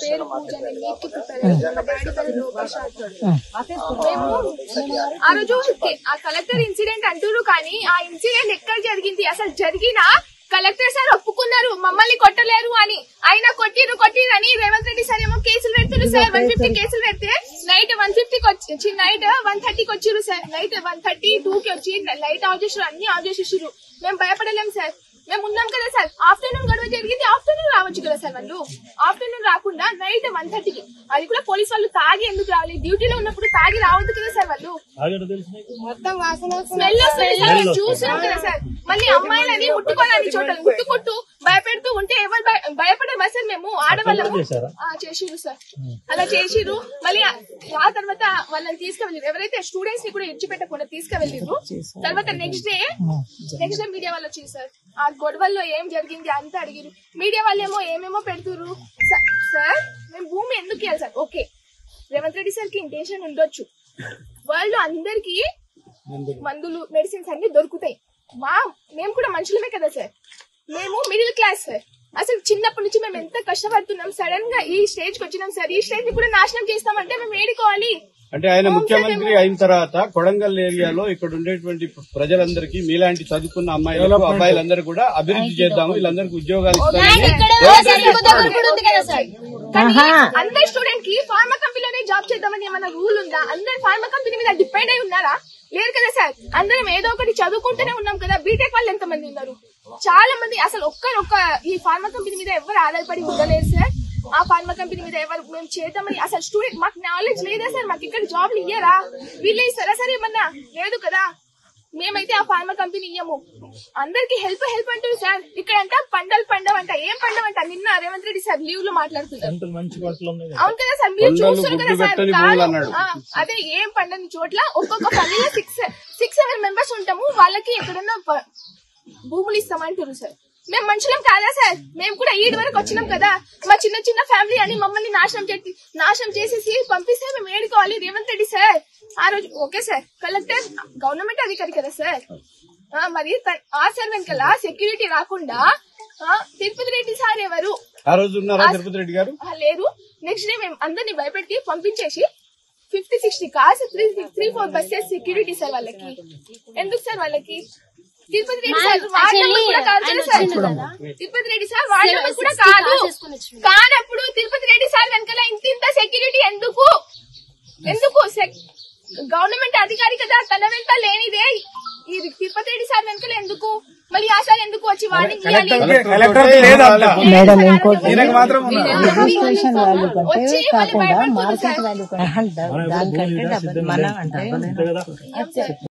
పేరు పూజ, నేను నీట్ కి ప్రిపేర్ అయ్యాను. మా డాడీ పేరు లోకేష్. మేము ఆ రోజు ఆ కలెక్టర్ ఇన్సిడెంట్ అంటున్నారు, కానీ ఆ ఇన్సిడెంట్ ఎక్కడ జరిగింది, అసలు జరిగినా కలెక్టర్ సార్ ఒప్పుకున్నారు మమ్మల్ని కొట్టలేరు అని. అయినా కొట్టిరు అని రేవంత్ రెడ్డి సార్ ఏమో కేసులు పెడుతున్నారు సార్. 150 కేసులు పెడితే నైట్ 150కి వచ్చి నైట్ 130కి వచ్చిరు సార్. నైట్ 132కి వచ్చి లైట్ ఆఫ్ చేసారు, అన్ని ఆఫ్ చేసేసారు. మేము భయపడలేము సార్, మేము ఉన్నాం కదా సార్. ఆఫ్టర్నూన్ గొడవ జరిగింది, ఆఫ్టర్నూన్ రావచ్చు కదా సార్. వాళ్ళు ఆఫ్టర్నూన్ రాకుండా నైట్ 130కి, అది కూడా పోలీసు వాళ్ళు తాగి ఎందుకు రావాలి? డ్యూటీలో ఉన్నప్పుడు తాగి రావద్దు కదా సార్. వాళ్ళు మొత్తం స్మెల్ వస్తుంది సార్, చూసాం కదా సార్. మళ్ళీ అమ్మాయిలని ముట్టుకోవాలని చోట ముట్టుకుంటూ భయపెడుతూ ఉంటే ఎవరు భయపడమా సార్? మేము ఆడవాళ్ళము చేసిరు సార్, అలా చేసిరు. మళ్ళీ ఆ తర్వాత వాళ్ళని తీసుకువెళ్ళారు, ఎవరైతే స్టూడెంట్స్ ని కూడా ఇచ్చిపెట్టకుండా తీసుకువెళ్ళారు. తర్వాత నెక్స్ట్ డే మీడియా వాళ్ళు వచ్చారు సార్. ఆ గొడవల్లో ఏం జరిగింది అంతా అడిగారు. మీడియా వాళ్ళేమో ఏమేమో పెడుతురు సార్. మేము భూమి ఎందుకు ఇవ్వాలి sir? Okay, Revanth Reddy sir కి ఇంటెన్షన్ ఉండొచ్చు, వాళ్ళు అందరికి మందులు మెడిసిన్స్ అన్ని దొరుకుతాయి. మేము కూడా మనుషులమే కదా సార్, మేము మిడిల్ క్లాస్ సార్. అసలు చిన్నప్పటి నుంచి మేము ఎంత కష్టపడుతున్నాం, సడన్ గా ఈ స్టేజ్ కి వచ్చినాం సార్. ఈ స్టేజ్ ని కూడా నాశనం చేస్తామంటే మేము ఏడుకోవాలి. అంటే ఆయన ముఖ్యమంత్రి అయిన తర్వాత కొడంగల్ ఏరియాలో ఇక్కడ ఉండేటువంటి ప్రజలందరికీ మీలాంటి చదువుకున్న అమ్మాయిలకు అబ్బాయిలందరూ కూడా అభివృద్ధి చేద్దాము, వీళ్ళందరికీ ఉద్యోగాలు ఇస్తామని. అందరు స్టూడెంట్ కి ఫార్మా కంపెనీలోనే జాబ్ చేద్దామని ఏమైనా రూల్ ఉందా? అందరు ఫార్మా కంపెనీ మీద డిపెండ్ అయి ఉన్నారా? లేదు కదా సార్. అందరం ఏదో ఒకటి చదువుకుంటూనే ఉన్నాం కదా. బీటెక్ వాళ్ళు ఎంత మంది ఉన్నారు? చాలా మంది. అసలు ఒక్క ఈ ఫార్మా కంపెనీ మీద ఎవరు ఆధారపడి ఉండలేరు సార్. ఆ ఫార్మా కంపెనీ మీద ఎవరు మేము చేద్దామని అసలు స్టూడెంట్ మాకు నాలెడ్జ్ లేదా సార్? మాకు ఇక్కడ జాబ్లు ఇయ్యరా? వీళ్ళు ఇస్తారా సార్? ఏమన్నా లేదు కదా. మేమైతే ఆ ఫార్మా కంపెనీ ఇయ్యము. అందరికి హెల్ప్ అంటారు సార్. ఇక్కడంతా పండవంట. ఏం పండవంట? నిన్న రేవంత్ రెడ్డి సార్ లీవ్ లో మాట్లాడుతున్నారు. అవును కదా సార్, మీరు చూస్తారు కదా సార్. అదే ఏం పండని చోట్ల ఒక్కొక్క పల్లెలో 6-7 మెంబర్స్ ఉంటాము, వాళ్ళకి ఎక్కడన్నా భూములు ఇస్తామంటారు సార్. మేము మనుషులం కాదా సార్? మేము కూడా ఈడి వరకు వచ్చినాం కదా. మా చిన్న ఫ్యామిలీ అని మమ్మల్ని నాశనం చేసేసి పంపిస్తే మేము ఏడుకోవాలి? రేవంత్ రెడ్డి సార్ ఆ రోజు ఓకే సార్, కలెక్టర్ గవర్నమెంట్ అధికారి కదా సార్. మరి ఆ సార్ వెనకాల సెక్యూరిటీ రాకుండా తిరుపతి రెడ్డి సార్ ఎవరు? ఆ రోజు ఉన్నారా తిరుపతి రెడ్డి గారు? లేరు. నెక్స్ట్ డే మేము అందరినీ భయపెట్టి పంపించేసి 50-60 కార్స్ 3-4 బస్సెస్ సెక్యూరిటీ సార్ వాళ్ళకి. ఎందుకు సార్ వాళ్ళకి? Tirupati Reddy sir ward number కూడా కాదు కదా sir. Tirupati Reddy sir ward number కూడా కానప్పుడు తిరుపతి రెడ్డి సార్ వెనకాల ఇంత సెక్యూరిటీ ఎందుకు? గవర్నమెంట్ అధికారి కదా, తన వెంట లేనిదే ఈ తిరుపతి రెడ్డి సార్ వెనకాల ఎందుకు? మళ్ళీ ఆ సార్ ఎందుకు వచ్చి వార్నింగ్ ఇవ్వాలి?